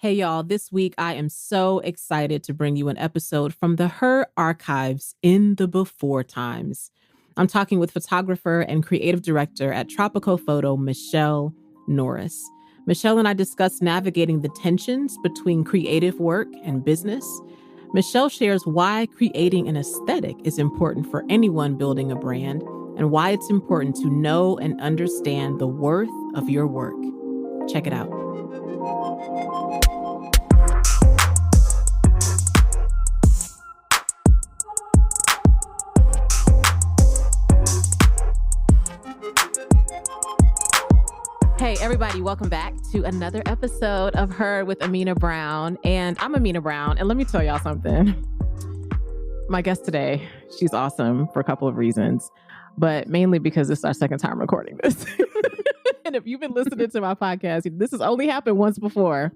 Hey, y'all, this week I am so excited to bring you an episode from the Her archives in the before times. I'm talking with photographer and creative director at Tropico Photo, Michelle Norris. Michelle and I discuss navigating the tensions between creative work and business. Michelle shares why creating an aesthetic is important for anyone building a brand and why it's important to know and understand the worth of your work. Check it out. Hey, everybody, welcome back to another episode of Her with Amena Brown. And I'm Amena Brown. And let me tell y'all something. My guest today, she's awesome for a couple of reasons, but mainly because this is our second time recording this. And if you've been listening to my podcast, this has only happened once before.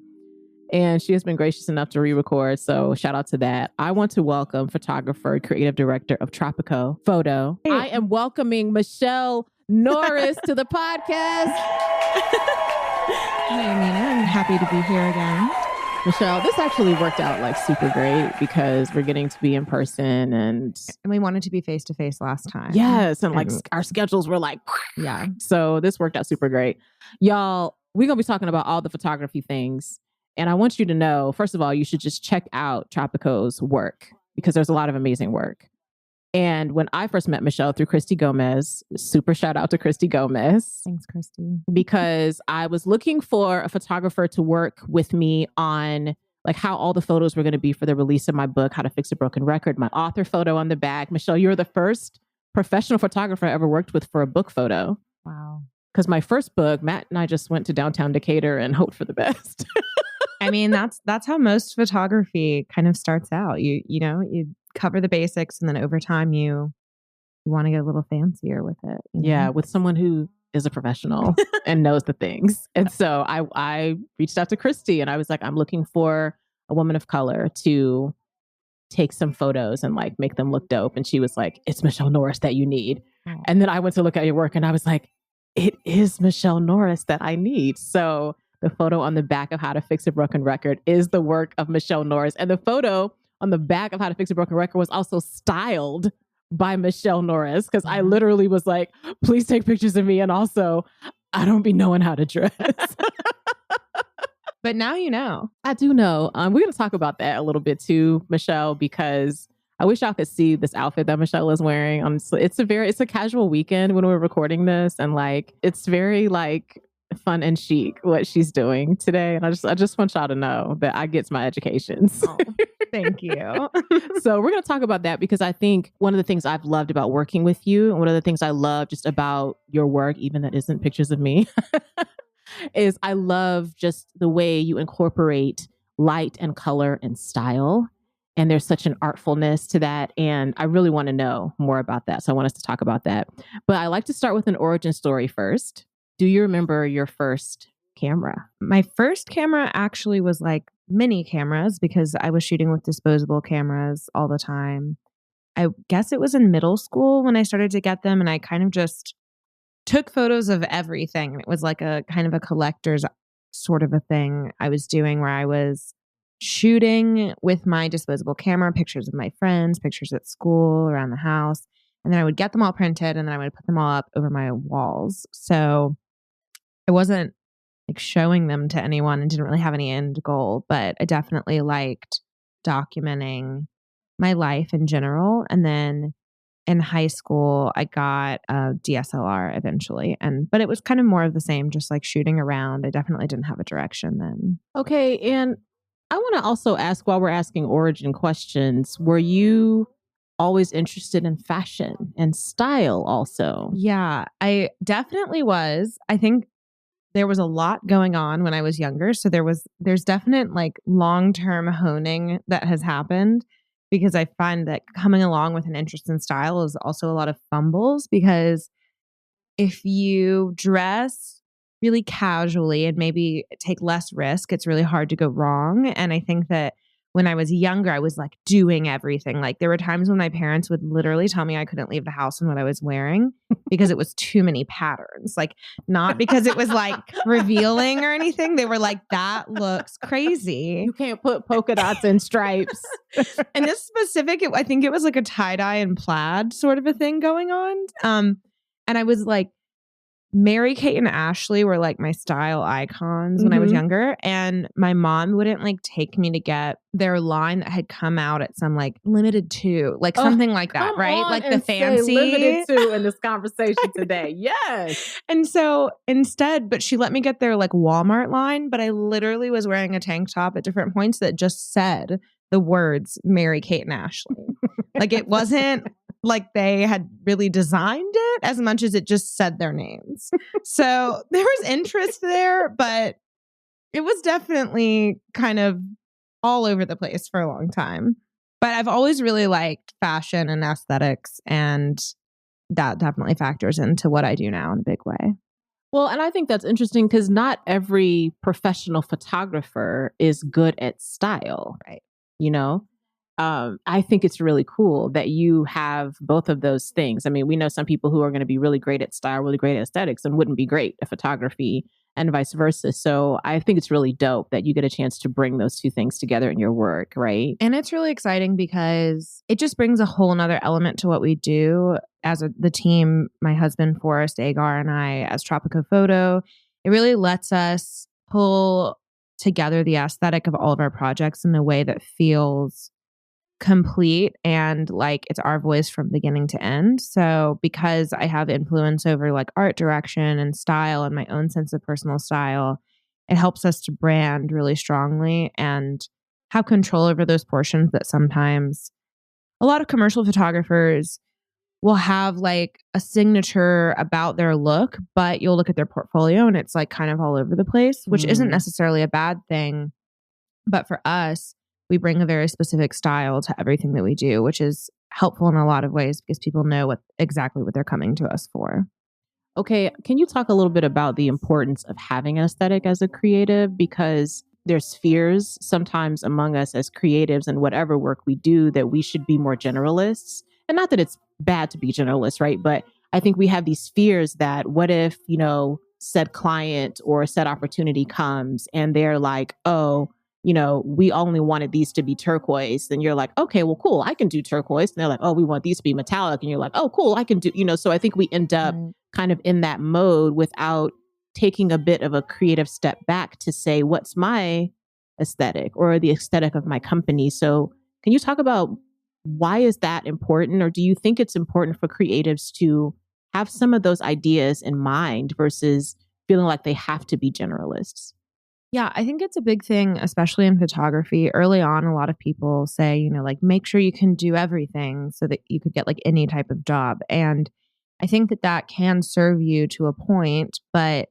And she has been gracious enough to re-record. So shout out to that. I want to welcome photographer, creative director of Tropico Photo. Hey. I am welcoming Michelle Norris to the podcast. Hi, Amena. I'm happy to be here again. Michelle, this actually worked out like super great because we're getting to be in person and we wanted to be face to face last time. Yes. And like our schedules were like, yeah. So this worked out super great. Y'all, we're going to be talking about all the photography things. And I want you to know, first of all, you should just check out Tropico's work because there's a lot of amazing work. And when I first met Michelle through Christy Gomez, super shout out to Christy Gomez. Thanks, Christy. Because I was looking for a photographer to work with me on like how all the photos were going to be for the release of my book, How to Fix a Broken Record, my author photo on the back. Michelle, you're the first professional photographer I ever worked with for a book photo. Wow. Because my first book, Matt and I just went to downtown Decatur and hoped for the best. I mean, that's how most photography kind of starts out. You cover the basics and then over time you want to get a little fancier with it. Yeah, with someone who is a professional and knows the things. And so I reached out to Christy and I was like, I'm looking for a woman of color to take some photos and like make them look dope. And she was like, it's Michelle Norris that you need. Oh. And then I went to look at your work and I was like, it is Michelle Norris that I need. So the photo on the back of How to Fix a Broken Record is the work of Michelle Norris. And the photo on the back of How to Fix a Broken Record was also styled by Michelle Norris. Because I literally was like, please take pictures of me. And also, I don't be knowing how to dress. But now you know. I do know. We're going to talk about that a little bit too, Michelle, because I wish y'all could see this outfit that Michelle is wearing. It's a casual weekend when we're recording this. And like, it's very like fun and chic what she's doing today. And I just want y'all to know that I get my educations. Oh, thank you. So we're going to talk about that because I think one of the things I've loved about working with you and one of the things I love just about your work, even that isn't pictures of me, is I love just the way you incorporate light and color and style. And there's such an artfulness to that. And I really want to know more about that. So I want us to talk about that. But I like to start with an origin story first. Do you remember your first camera? My first camera actually was like mini cameras because I was shooting with disposable cameras all the time. I guess it was in middle school when I started to get them and I kind of just took photos of everything. It was like a kind of a collector's sort of a thing I was doing where I was shooting with my disposable camera, pictures of my friends, pictures at school, around the house. And then I would get them all printed and then I would put them all up over my walls. So I wasn't like showing them to anyone and didn't really have any end goal, but I definitely liked documenting my life in general. And then in high school, I got a DSLR eventually. But it was kind of more of the same, just like shooting around. I definitely didn't have a direction then. Okay. And I want to also ask, while we're asking origin questions, were you always interested in fashion and style also? Yeah, I definitely was. I think there was a lot going on when I was younger. So there's definite like long-term honing that has happened because I find that coming along with an interest in style is also a lot of fumbles because if you dress really casually and maybe take less risk, it's really hard to go wrong. And I think that when I was younger, I was like doing everything. Like there were times when my parents would literally tell me I couldn't leave the house in what I was wearing because it was too many patterns. Like not because it was like revealing or anything. They were like, that looks crazy. You can't put polka dots and stripes. And this specific, I think it was like a tie-dye and plaid sort of a thing going on. And I was like, Mary Kate and Ashley were like my style icons when I was younger. And my mom wouldn't like take me to get their line that had come out at some like limited to, like something like that, right? Like the fancy limited to in this conversation today. Yes. And so instead, but she let me get their like Walmart line, but I literally was wearing a tank top at different points that just said the words Mary Kate and Ashley. Like it wasn't like they had really designed it as much as it just said their names. So there was interest there, but it was definitely kind of all over the place for a long time. But I've always really liked fashion and aesthetics, and that definitely factors into what I do now in a big way. Well, and I think that's interesting because not every professional photographer is good at style. Right. You know? I think it's really cool that you have both of those things. I mean, we know some people who are going to be really great at style, really great at aesthetics, and wouldn't be great at photography and vice versa. So I think it's really dope that you get a chance to bring those two things together in your work, right? And it's really exciting because it just brings a whole nother element to what we do as the team, my husband, Forrest, Agar, and I as Tropico Photo. It really lets us pull together the aesthetic of all of our projects in a way that feels complete and like it's our voice from beginning to end. So because I have influence over like art direction and style and my own sense of personal style, it helps us to brand really strongly and have control over those portions that sometimes a lot of commercial photographers will have like a signature about their look, but you'll look at their portfolio and it's like kind of all over the place, which isn't necessarily a bad thing. But for us, we bring a very specific style to everything that we do, which is helpful in a lot of ways because people know exactly what they're coming to us for. Okay, can you talk a little bit about the importance of having an aesthetic as a creative? Because there's fears sometimes among us as creatives and whatever work we do that we should be more generalists. And not that it's bad to be generalists, right? But I think we have these fears that what if, said client or said opportunity comes and they're like, oh, we only wanted these to be turquoise. Then you're like, okay, well, cool, I can do turquoise. And they're like, oh, we want these to be metallic. And you're like, oh, cool, I can do, so I think we end up kind of in that mode without taking a bit of a creative step back to say, what's my aesthetic or the aesthetic of my company? So can you talk about why is that important? Or do you think it's important for creatives to have some of those ideas in mind versus feeling like they have to be generalists? Yeah, I think it's a big thing, especially in photography. Early on, a lot of people say, like, make sure you can do everything so that you could get like any type of job. And I think that can serve you to a point. But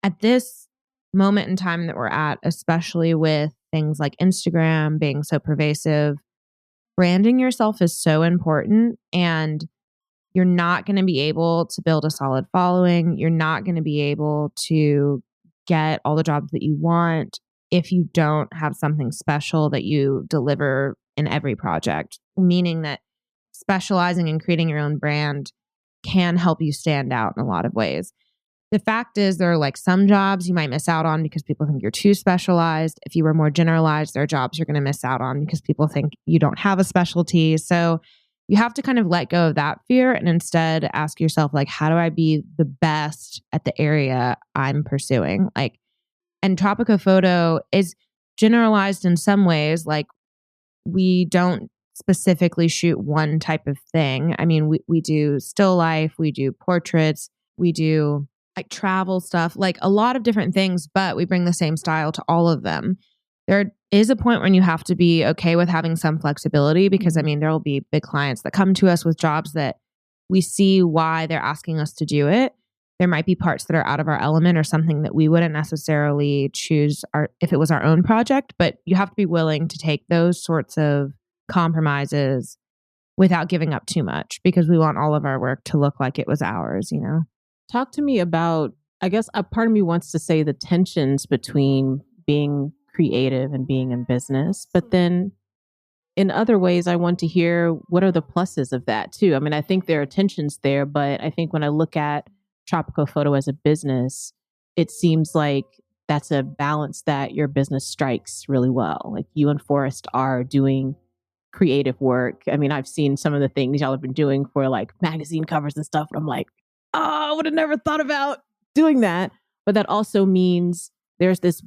at this moment in time that we're at, especially with things like Instagram being so pervasive, branding yourself is so important. And you're not going to be able to build a solid following. You're not going to be able to get all the jobs that you want if you don't have something special that you deliver in every project, meaning that specializing and creating your own brand can help you stand out in a lot of ways. The fact is there are like some jobs you might miss out on because people think you're too specialized. If you were more generalized, there are jobs you're going to miss out on because people think you don't have a specialty. So you have to kind of let go of that fear and instead ask yourself, like, how do I be the best at the area I'm pursuing? Like, and Tropico Photo is generalized in some ways. Like, we don't specifically shoot one type of thing. I mean, we do still life, we do portraits, we do like travel stuff, like a lot of different things, but we bring the same style to all of them. There is a point when you have to be okay with having some flexibility because, I mean, there will be big clients that come to us with jobs that we see why they're asking us to do it. There might be parts that are out of our element or something that we wouldn't necessarily choose if it was our own project, but you have to be willing to take those sorts of compromises without giving up too much because we want all of our work to look like it was ours, Talk to me about, I guess a part of me wants to say the tensions between being creative and being in business. But then in other ways, I want to hear what are the pluses of that too. I mean, I think there are tensions there, but I think when I look at Tropico Photo as a business, it seems like that's a balance that your business strikes really well. Like you and Forrest are doing creative work. I mean, I've seen some of the things y'all have been doing for like magazine covers and stuff. And I'm like, oh, I would have never thought about doing that. But that also means there's this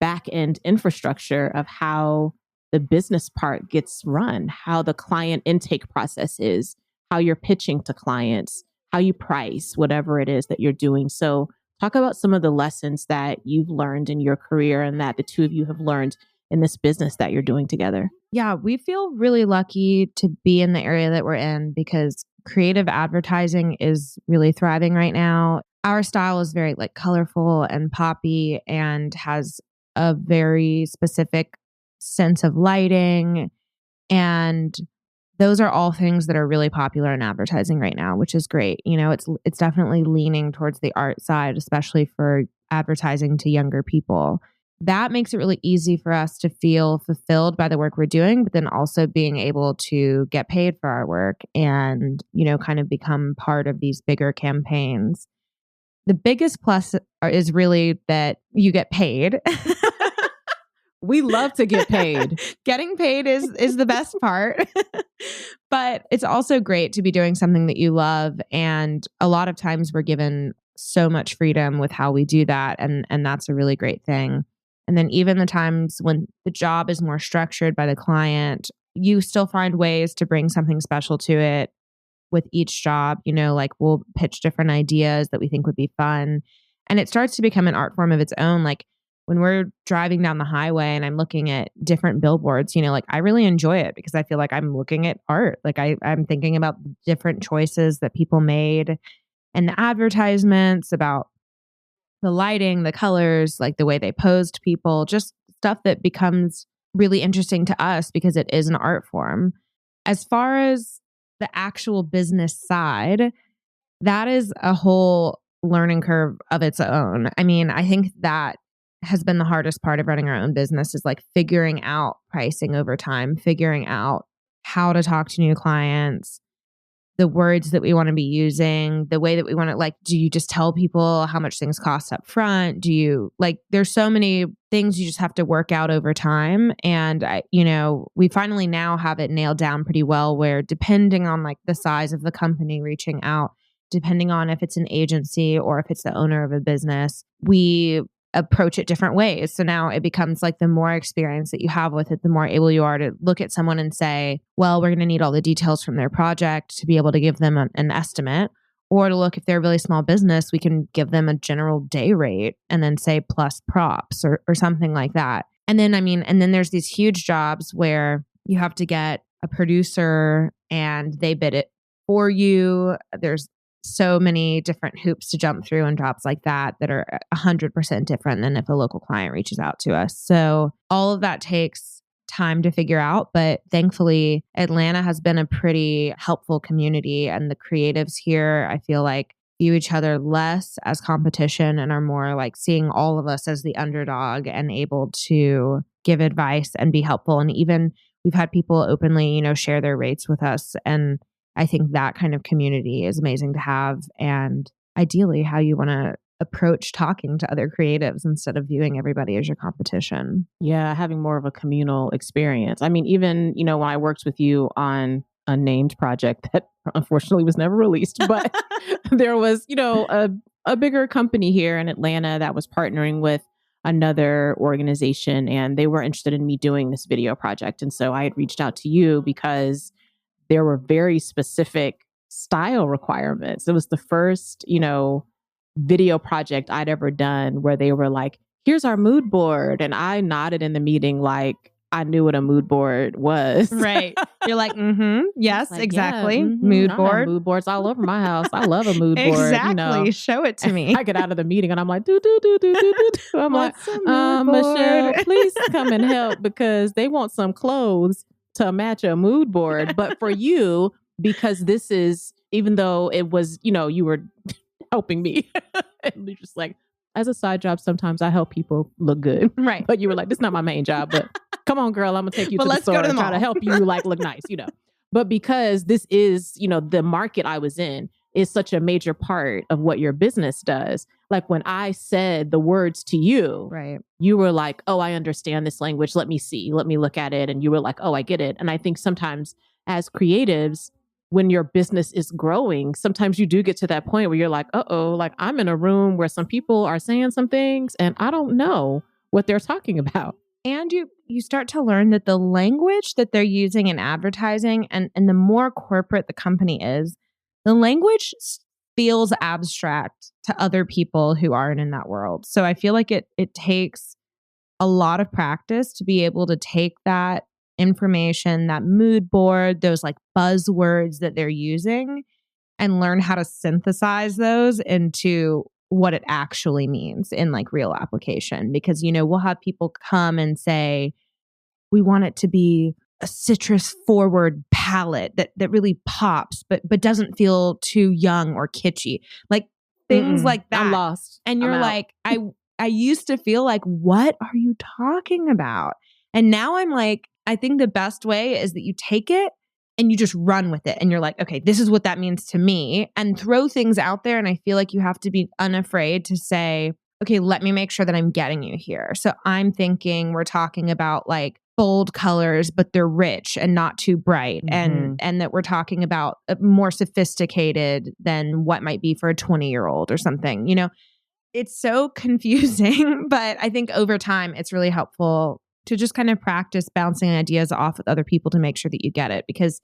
back end infrastructure of how the business part gets run, how the client intake process is, how you're pitching to clients, how you price, whatever it is that you're doing. So talk about some of the lessons that you've learned in your career and that the two of you have learned in this business that you're doing together. Yeah, we feel really lucky to be in the area that we're in because creative advertising is really thriving right now. Our style is very like colorful and poppy and has a very specific sense of lighting. And those are all things that are really popular in advertising right now, which is great. You know, it's definitely leaning towards the art side, especially for advertising to younger people. That makes it really easy for us to feel fulfilled by the work we're doing, but then also being able to get paid for our work and, you know, kind of become part of these bigger campaigns. The biggest plus is really that you get paid. We love to get paid. Getting paid is the best part. But it's also great to be doing something that you love. And a lot of times we're given so much freedom with how we do that. And that's a really great thing. And then even the times when the job is more structured by the client, you still find ways to bring something special to it with each job. You know, like we'll pitch different ideas that we think would be fun. And it starts to become an art form of its own. Like when we're driving down the highway and I'm looking at different billboards, you know, like I really enjoy it because I feel like I'm looking at art. Like I'm thinking about different choices that people made and the advertisements, about the lighting, the colors, like the way they posed people, just stuff that becomes really interesting to us because it is an art form. As far as the actual business side, that is a whole learning curve of its own. I mean, I think that has been the hardest part of running our own business is like figuring out pricing over time, figuring out how to talk to new clients, the words that we want to be using, the way that we want to, like, do you just tell people how much things cost up front? Do you like, there's so many things you just have to work out over time. And we finally now have it nailed down pretty well where depending on like the size of the company reaching out, depending on if it's an agency or if it's the owner of a business, we approach it different ways. So now it becomes like the more experience that you have with it, the more able you are to look at someone and say, well, we're going to need all the details from their project to be able to give them an estimate. Or to look, if they're a really small business, we can give them a general day rate and then say plus props or something like that. And then there's these huge jobs where you have to get a producer and they bid it for you. There's so many different hoops to jump through and jobs like that are 100% different than if a local client reaches out to us. So all of that takes time to figure out. But thankfully, Atlanta has been a pretty helpful community. And the creatives here, I feel like, view each other less as competition and are more like seeing all of us as the underdog and able to give advice and be helpful. And even we've had people openly, share their rates with us. And I think that kind of community is amazing to have, and ideally how you want to approach talking to other creatives instead of viewing everybody as your competition. Yeah, having more of a communal experience. I mean, even, when I worked with you on a named project that unfortunately was never released, but there was, a bigger company here in Atlanta that was partnering with another organization, and they were interested in me doing this video project. And so I had reached out to you because there were very specific style requirements. It was the first, video project I'd ever done where they were like, here's our mood board. And I nodded in the meeting like I knew what a mood board was. Right. You're like, yes, like, exactly. Yeah, mood board. Mood boards all over my house. I love a mood board. Exactly. Show it to me. I get out of the meeting and I'm like, do. I'm like, Michelle, please come and help because they want some clothes to match a mood board. But for you, because this is, even though it was, you were helping me, and you're just like, as a side job, sometimes I help people look good. Right. But you were like, this is not my main job, but come on, girl, I'm gonna take you But to the let's go store to the and try to mall. help you like look nice, you know. But because this is, you know, the market I was in is such a major part of what your business does. Like when I said the words to you, Right. you were like, oh, I understand this language. Let me see. Let me look at it. And you were like, oh, I get it. And I think sometimes as creatives, when your business is growing, sometimes you do get to that point where you're like, uh-oh, like I'm in a room where some people are saying some things and I don't know what they're talking about. And you start to learn that the language that they're using in advertising and the more corporate the company is, the language feels abstract to other people who aren't in that world. So I feel like it takes a lot of practice to be able to take that information, that mood board, those like buzzwords that they're using, and learn how to synthesize those into what it actually means in like real application. Because, you know, we'll have people come and say, we want it to be a citrus forward palette that really pops, but doesn't feel too young or kitschy. Like things like that. I'm lost. And you're like, I used to feel like, what are you talking about? And now I'm like, I think the best way is that you take it and you just run with it. And you're like, okay, this is what that means to me, and throw things out there. And I feel like you have to be unafraid to say, okay, let me make sure that I'm getting you here. So I'm thinking we're talking about like bold colors, but they're rich and not too bright. And that we're talking about more sophisticated than what might be for a 20-year-old or something. You know, it's so confusing, but I think over time it's really helpful to just kind of practice bouncing ideas off with other people to make sure that you get it. Because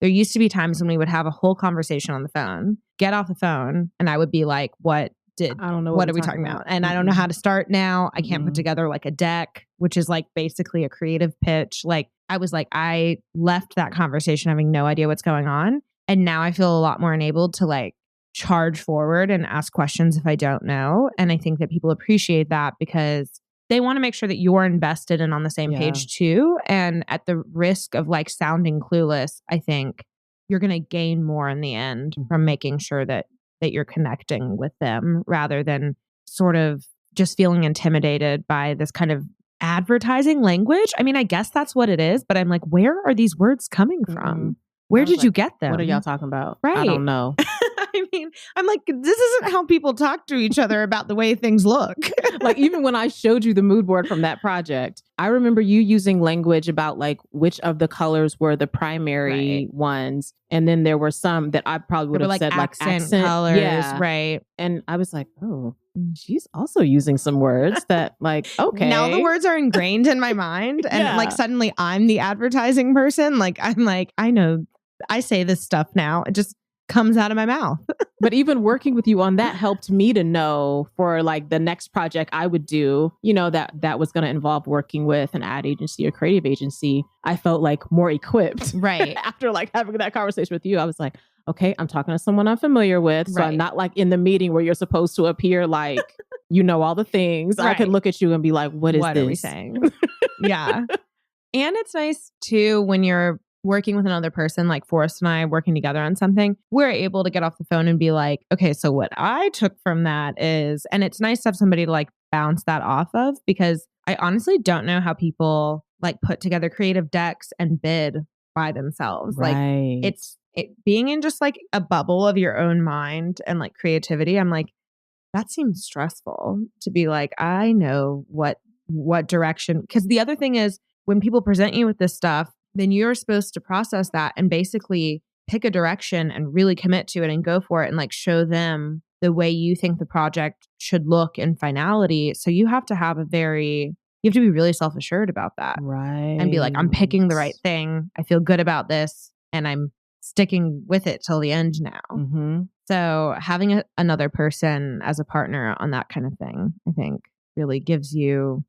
there used to be times when we would have a whole conversation on the phone, get off the phone, and I would be like, I don't know what are we talking about? And I don't know how to start now. I can't put together like a deck, which is like basically a creative pitch. Like I was like, I left that conversation having no idea what's going on. And now I feel a lot more enabled to like charge forward and ask questions if I don't know. And I think that people appreciate that because they want to make sure that you're invested and on the same page too. And at the risk of like sounding clueless, I think you're going to gain more in the end from making sure that you're connecting with them rather than sort of just feeling intimidated by this kind of advertising language. I mean, I guess that's what it is, but I'm like, where are these words coming from? Where did you get them? What are y'all talking about? Right. I don't know. I mean, I'm like, this isn't how people talk to each other about the way things look. Like even when I showed you the mood board from that project, I remember you using language about like which of the colors were the primary ones. And then there were some that I probably would have like said like accent colors. Yeah. Right. And I was like, oh, she's also using some words that like, okay. Now the words are ingrained in my mind. And like suddenly I'm the advertising person. Like, I'm like, I know, I say this stuff now. It just comes out of my mouth. But even working with you on that helped me to know for like the next project I would do, you know, that was going to involve working with an ad agency or creative agency. I felt like more equipped. Right. After like having that conversation with you, I was like, okay, I'm talking to someone I'm familiar with. So I'm not like in the meeting where you're supposed to appear like, you know, all the things. I could look at you and be like, what are we saying? Yeah. And it's nice too when you're working with another person, like Forrest and I working together on something, we're able to get off the phone and be like, okay, so what I took from that is, and it's nice to have somebody to like bounce that off of, because I honestly don't know how people like put together creative decks and bid by themselves. Like it's being in just like a bubble of your own mind and like creativity. I'm like, that seems stressful to be like, I know what direction. Because the other thing is when people present you with this stuff, then you're supposed to process that and basically pick a direction and really commit to it and go for it and like show them the way you think the project should look in finality. So you have to be really self-assured about that. Right. And be like, I'm picking the right thing. I feel good about this and I'm sticking with it till the end now. So having another person as a partner on that kind of thing, I think really gives you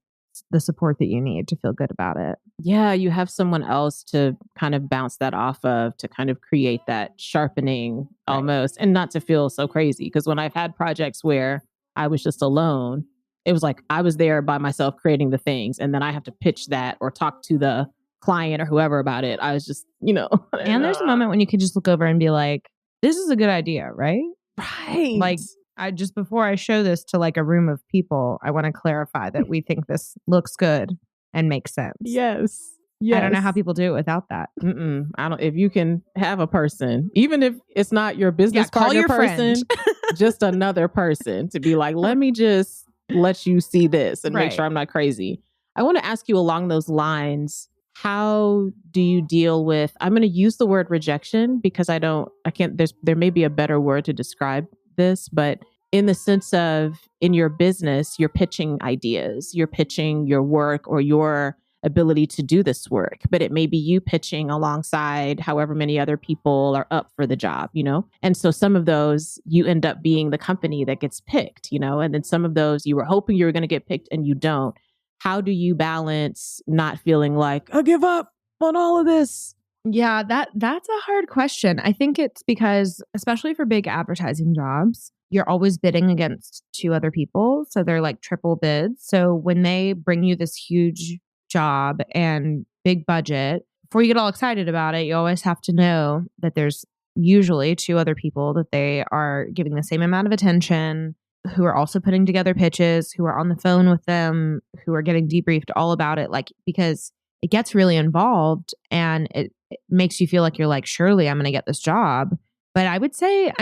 the support that you need to feel good about it. Yeah, you have someone else to kind of bounce that off of, to kind of create that sharpening almost, and not to feel so crazy. Because when I've had projects where I was just alone, it was like I was there by myself creating the things, and then I have to pitch that or talk to the client or whoever about it. I was just, you know. And there's a moment when you can just look over and be like, this is a good idea, right? Right. Like, I just before I show this to like a room of people, I want to clarify that we think this looks good and makes sense. Yes. I don't know how people do it without that. I don't. If you can have a person, even if it's not your business call partner your person, just another person to be like, let me just let you see this and make sure I'm not crazy. I want to ask you along those lines, how do you deal with, I'm going to use the word rejection because there may be a better word to describe this, but in the sense of in your business, you're pitching ideas, you're pitching your work or your ability to do this work, but it may be you pitching alongside however many other people are up for the job, And so some of those you end up being the company that gets picked, and then some of those you were hoping you were going to get picked and you don't. How do you balance not feeling like I give up on all of this? Yeah, that's a hard question. I think it's because, especially for big advertising jobs, you're always bidding against two other people. So they're like triple bids. So when they bring you this huge job and big budget, before you get all excited about it, you always have to know that there's usually two other people that they are giving the same amount of attention, who are also putting together pitches, who are on the phone with them, who are getting debriefed all about it. Like, because it gets really involved and it makes you feel like you're like, surely I'm going to get this job. But I would say,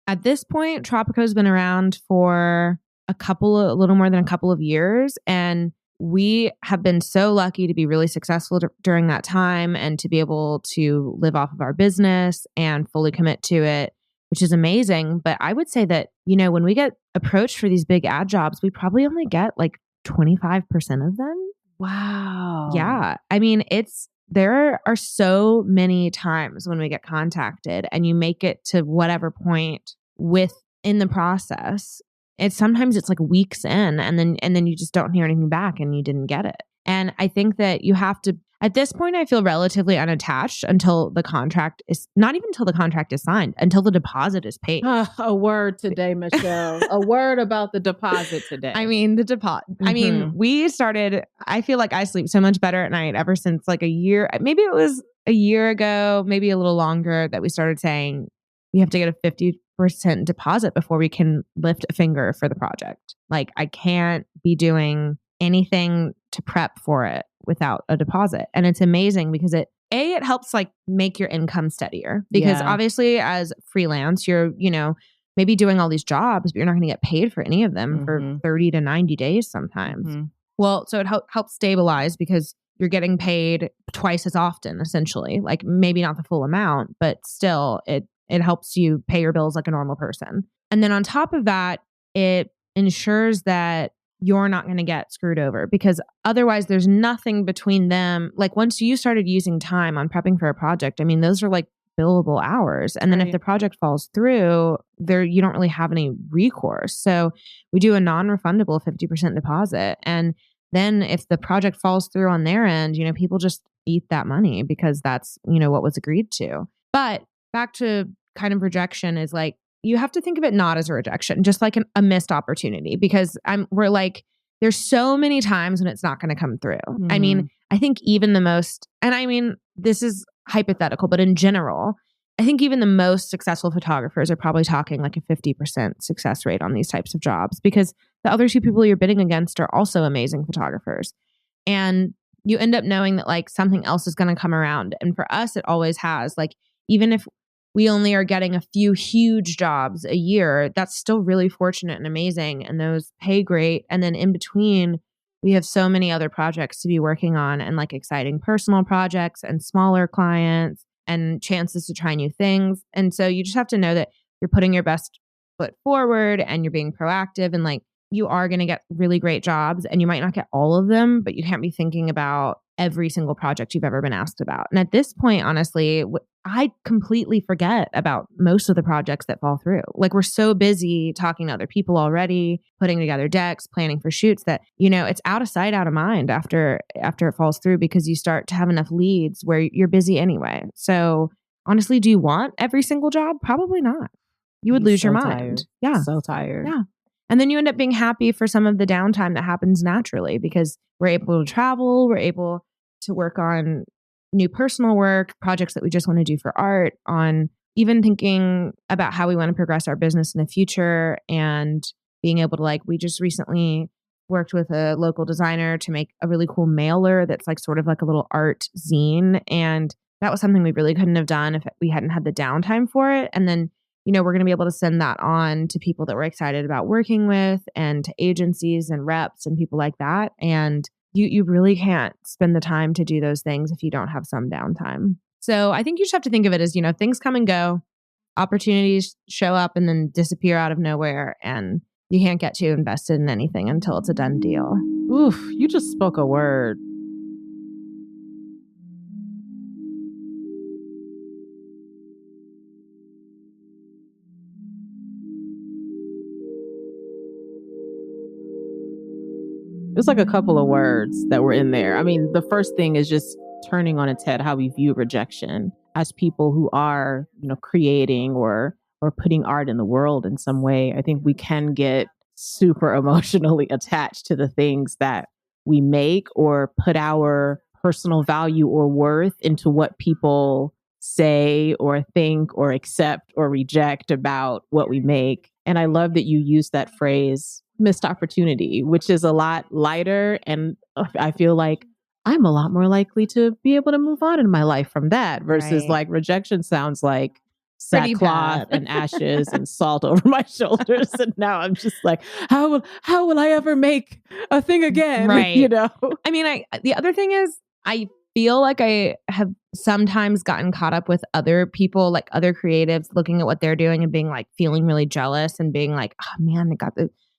at this point, Tropico's been around for a little more than a couple of years. And we have been so lucky to be really successful during that time and to be able to live off of our business and fully commit to it, which is amazing. But I would say that, when we get approached for these big ad jobs, we probably only get like 25% of them. Wow. Yeah. There are so many times when we get contacted and you make it to whatever point in the process. Sometimes it's like weeks in and then you just don't hear anything back and you didn't get it. And I think that you have to, at this point, I feel relatively unattached until the contract is, not even until the contract is signed, until the deposit is paid. A word today, Michelle. A word about the deposit today. The deposit. We started, I feel like I sleep so much better at night ever since like a year, maybe it was a year ago, maybe a little longer, that we started saying we have to get a 50% deposit before we can lift a finger for the project. Like, I can't be doing anything to prep for it without a deposit. And it's amazing because it helps like make your income steadier, because obviously as freelance, you're, maybe doing all these jobs, but you're not going to get paid for any of them for 30 to 90 days sometimes. Well, so it helps stabilize because you're getting paid twice as often, essentially, like maybe not the full amount, but still it helps you pay your bills like a normal person. And then on top of that, it ensures that you're not going to get screwed over, because otherwise there's nothing between them. Like, once you started using time on prepping for a project, those are like billable hours. And then if the project falls through, you don't really have any recourse. So we do a non-refundable 50% deposit. And then if the project falls through on their end, people just eat that money because that's, what was agreed to. But back to kind of rejection is like, you have to think of it not as a rejection, just like a missed opportunity, because we're like, there's so many times when it's not going to come through. I think even the most, and this is hypothetical, but in general, I think even the most successful photographers are probably talking like a 50% success rate on these types of jobs, because the other two people you're bidding against are also amazing photographers. And you end up knowing that like something else is going to come around. And for us, it always has. Like, even if we only are getting a few huge jobs a year, that's still really fortunate and amazing. And those pay great. And then in between, we have so many other projects to be working on, and like exciting personal projects and smaller clients and chances to try new things. And so you just have to know that you're putting your best foot forward and you're being proactive, and like, you are going to get really great jobs, and you might not get all of them, but you can't be thinking about every single project you've ever been asked about. And at this point, honestly, I completely forget about most of the projects that fall through. Like, we're so busy talking to other people already, putting together decks, planning for shoots, that, it's out of sight, out of mind after it falls through, because you start to have enough leads where you're busy anyway. So honestly, do you want every single job? Probably not. You would lose your mind. Tired. Yeah. So tired. Yeah. And then you end up being happy for some of the downtime that happens naturally, because we're able to travel, we're able to work on new personal work, projects that we just want to do for art, on even thinking about how we want to progress our business in the future and being able to we just recently worked with a local designer to make a really cool mailer that's sort of like a little art zine. And that was something we really couldn't have done if we hadn't had the downtime for it. And then, we're going to be able to send that on to people that we're excited about working with and to agencies and reps and people like that. And you really can't spend the time to do those things if you don't have some downtime. So I think you just have to think of it as, things come and go, opportunities show up and then disappear out of nowhere. And you can't get too invested in anything until it's a done deal. Oof, you just spoke a word. There's a couple of words that were in there. I mean, the first thing is just turning on its head how we view rejection as people who are, creating or putting art in the world in some way. I think we can get super emotionally attached to the things that we make or put our personal value or worth into what people say or think or accept or reject about what we make. And I love that you use that phrase, missed opportunity, which is a lot lighter. And I feel like I'm a lot more likely to be able to move on in my life from that versus rejection sounds like sackcloth and ashes and salt over my shoulders. And now I'm just how will I ever make a thing again? Right. I mean, the other thing is I feel like I have sometimes gotten caught up with other people, other creatives looking at what they're doing and being feeling really jealous and being oh man, they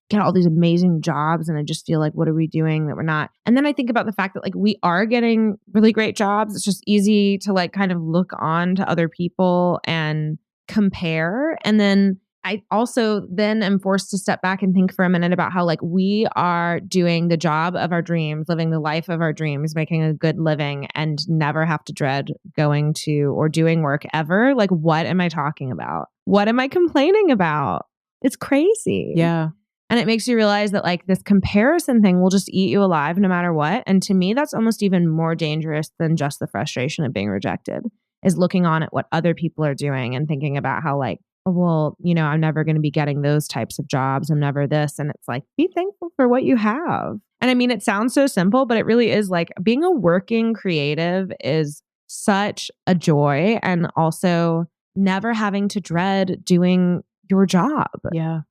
get all these amazing jobs. And I just feel what are we doing that we're not? And then I think about the fact that we are getting really great jobs. It's just easy to kind of look on to other people and compare. And then I also then am forced to step back and think for a minute about how we are doing the job of our dreams, living the life of our dreams, making a good living and never have to dread going to or doing work ever. What am I talking about? What am I complaining about? It's crazy. Yeah. And it makes you realize that this comparison thing will just eat you alive no matter what. And to me, that's almost even more dangerous than just the frustration of being rejected, is looking on at what other people are doing and thinking about how well, I'm never going to be getting those types of jobs. I'm never this. And it's be thankful for what you have. And I mean, it sounds so simple, but it really is being a working creative is such a joy, and also never having to dread doing your job. Yeah.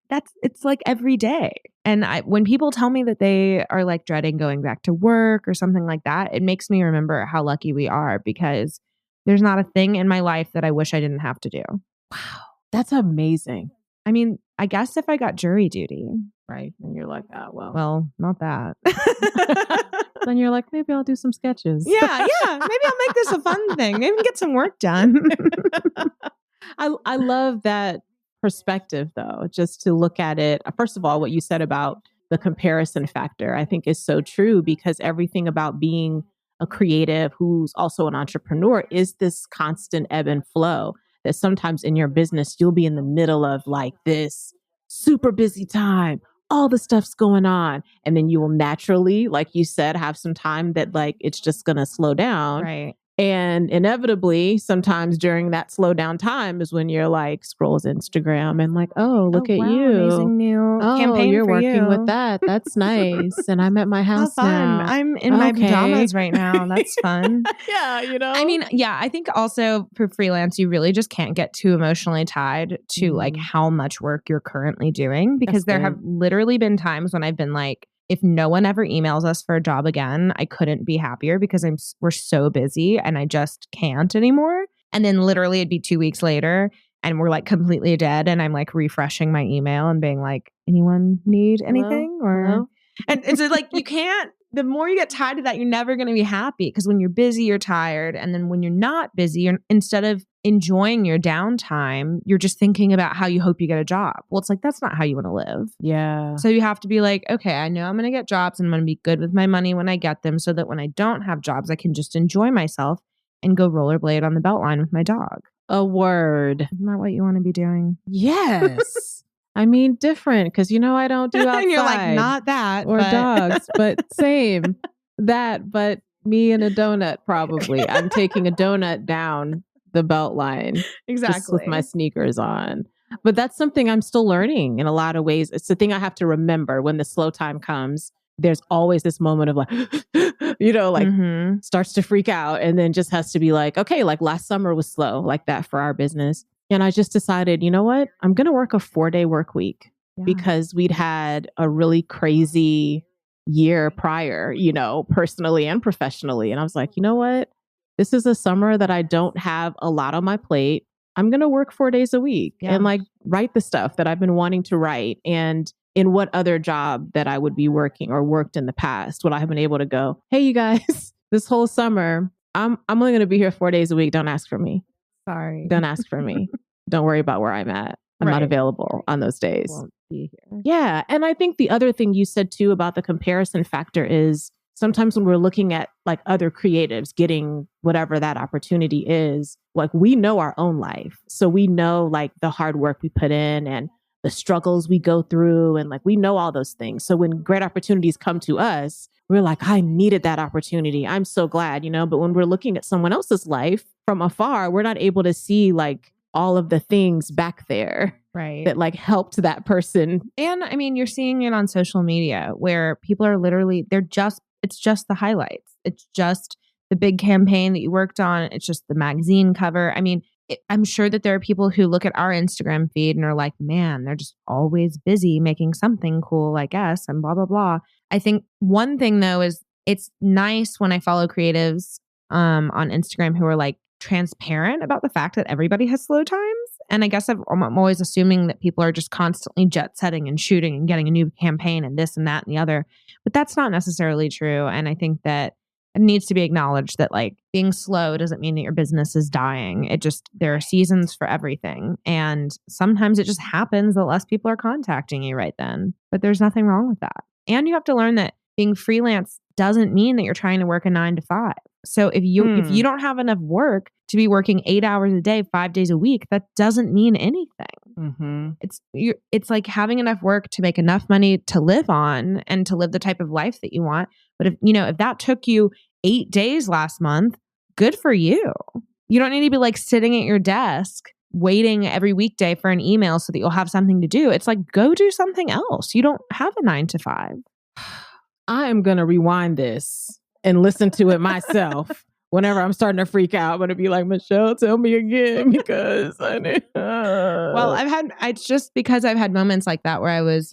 It's every day. And when people tell me that they are dreading going back to work or something like that, it makes me remember how lucky we are, because there's not a thing in my life that I wish I didn't have to do. Wow. That's amazing. I mean, I guess if I got jury duty. Right. And you're well, not that. Then you're maybe I'll do some sketches. Yeah. Maybe I'll make this a fun thing. Maybe get some work done. I love that perspective, though, just to look at it. First of all, what you said about the comparison factor, I think is so true, because everything about being a creative who's also an entrepreneur is this constant ebb and flow. That sometimes in your business, you'll be in the middle of this super busy time, all the stuff's going on. And then you will naturally, like you said, have some time that it's just going to slow down. Right. And inevitably, sometimes during that slow down time is when you're scrolls Instagram and oh, look at wow, you. Amazing new campaign you're for working you. with that. That's nice. And I'm at my house How fun. now. I'm in my pajamas right now. That's fun. Yeah, I mean, yeah, I think also for freelance, you really just can't get too emotionally tied to how much work you're currently doing, because there have literally been times when I've been if no one ever emails us for a job again, I couldn't be happier, because we're so busy and I just can't anymore. And then literally it'd be 2 weeks later and we're completely dead, and I'm refreshing my email and being anyone need anything? Hello? And it's you can't, the more you get tied to that, you're never going to be happy, because when you're busy, you're tired. And then when you're not busy, instead of enjoying your downtime, you're just thinking about how you hope you get a job. Well, it's that's not how you want to live. Yeah. So you have to be okay, I know I'm going to get jobs and I'm going to be good with my money when I get them, so that when I don't have jobs, I can just enjoy myself and go rollerblade on the Beltline with my dog. A word. Isn't that what you want to be doing? Yes. I mean, different, because I don't do outside. And you're not that. Or dogs, but same. That, but me and a donut, probably. I'm taking a donut down the belt line, just with my Exactly. sneakers on. But that's something I'm still learning in a lot of ways. It's the thing I have to remember when the slow time comes. There's always this moment of like, like Mm-hmm. starts to freak out and then just has to be like, okay, like last summer was slow like that for our business. And I just decided, you know what? I'm going to work a 4-day work week Yeah. because we'd had a really crazy year prior, personally and professionally. And I was like, you know what? This is a summer that I don't have a lot on my plate. I'm going to work 4 days a week and like write the stuff that I've been wanting to write. And in what other job that I would be working or worked in the past would I have been able to go, hey, you guys, this whole summer, I'm only going to be here 4 days a week. Don't ask for me. Sorry. Don't ask for me. Don't worry about where I'm at. I'm not available on those days. Won't be here. Yeah. And I think the other thing you said too about the comparison factor is sometimes when we're looking at like other creatives getting whatever that opportunity is, like we know our own life. So we know like the hard work we put in and the struggles we go through. And like we know all those things. So when great opportunities come to us, we're like, I needed that opportunity. I'm so glad, but when we're looking at someone else's life from afar, we're not able to see like all of the things back there that like helped that person. And I mean, you're seeing it on social media where people are literally, it's just the highlights. It's just the big campaign that you worked on. It's just the magazine cover. I mean, I'm sure that there are people who look at our Instagram feed and are like, man, they're just always busy making something cool, I guess, and blah, blah, blah. I think one thing though is it's nice when I follow creatives on Instagram who are like transparent about the fact that everybody has slow times. And I guess I'm always assuming that people are just constantly jet setting and shooting and getting a new campaign and this and that and the other. But that's not necessarily true. And I think that it needs to be acknowledged that like being slow doesn't mean that your business is dying. There are seasons for everything. And sometimes it just happens that less people are contacting you right then. But there's nothing wrong with that. And you have to learn that being freelance doesn't mean that you're trying to work a 9 to 5. So if you don't have enough work to be working 8 hours a day, 5 days a week, that doesn't mean anything. Mm-hmm. It's like having enough work to make enough money to live on and to live the type of life that you want. But if that took you 8 days last month, good for you. You don't need to be like sitting at your desk waiting every weekday for an email so that you'll have something to do. It's like, go do something else. You don't have a 9 to 5. I am going to rewind this and listen to it myself. Whenever I'm starting to freak out, I'm going to be like, Michelle, tell me again because I need. Well, it's just because I've had moments like that where I was,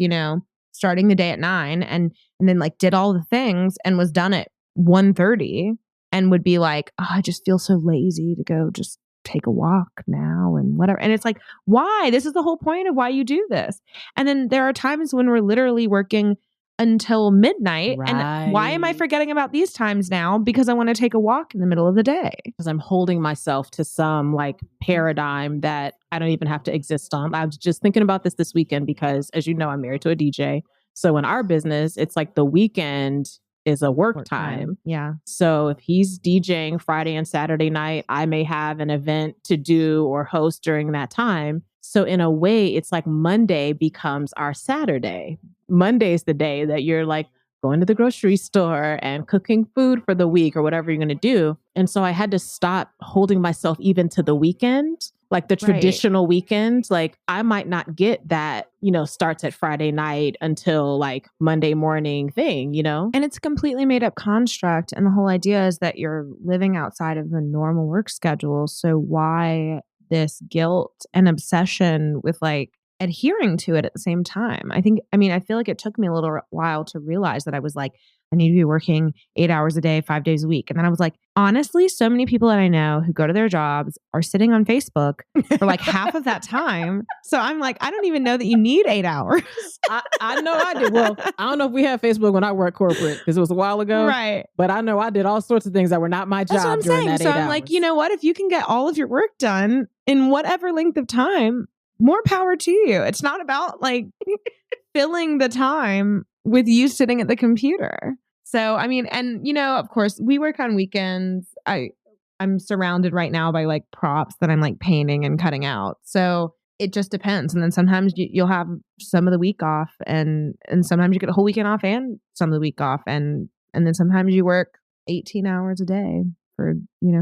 starting the day at 9 and then like did all the things and was done at 1:30 and would be like, oh, I just feel so lazy to go just take a walk now and whatever. And it's like, why? This is the whole point of why you do this. And then there are times when we're literally working until midnight. Right. And why am I forgetting about these times now? Because I want to take a walk in the middle of the day. Because I'm holding myself to some like paradigm that I don't even have to exist on. I was just thinking about this weekend because, as you know, I'm married to a DJ. So in our business, it's like the weekend is a work time. Yeah. So if he's DJing Friday and Saturday night, I may have an event to do or host during that time. So in a way, it's like Monday becomes our Saturday. Monday's the day that you're like going to the grocery store and cooking food for the week or whatever you're going to do. And so I had to stop holding myself even to the weekend, like the traditional weekend. Like I might not get that, starts at Friday night until like Monday morning thing, And it's a completely made up construct. And the whole idea is that you're living outside of the normal work schedule. So why this guilt and obsession with like adhering to it at the same time? I feel like it took me a little while to realize that I was like, I need to be working 8 hours a day, 5 days a week. And then I was like, honestly, so many people that I know who go to their jobs are sitting on Facebook for like half of that time. So I'm like, I don't even know that you need 8 hours. I know I did. Well, I don't know if we had Facebook when I worked corporate because it was a while ago. Right. But I know I did all sorts of things that were not my job. That's what I'm during saying. that 8 So hours. I'm like, you know what? If you can get all of your work done in whatever length of time, more power to you. It's not about like filling the time with you sitting at the computer. So, of course, we work on weekends. I'm surrounded right now by like props that I'm like painting and cutting out. So it just depends. And then sometimes you'll have some of the week off and sometimes you get a whole weekend off and some of the week off. And then sometimes you work 18 hours a day. for,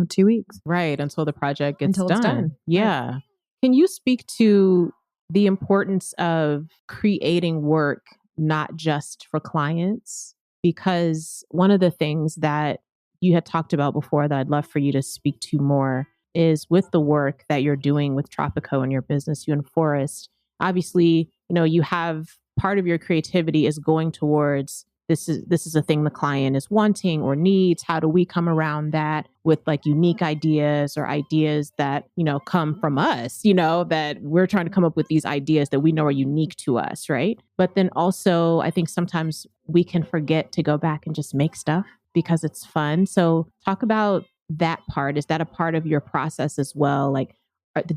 2 weeks. Right. Until the project gets Until it's done. Yeah. Right. Can you speak to the importance of creating work, not just for clients? Because one of the things that you had talked about before that I'd love for you to speak to more is with the work that you're doing with Tropico and your business, you and Forrest. Obviously, you have part of your creativity is going towards this is a thing the client is wanting or needs. How do we come around that with like unique ideas or ideas that, come from us, that we're trying to come up with these ideas that we know are unique to us, right? But then also, I think sometimes we can forget to go back and just make stuff because it's fun. So talk about that part. Is that a part of your process as well? Like,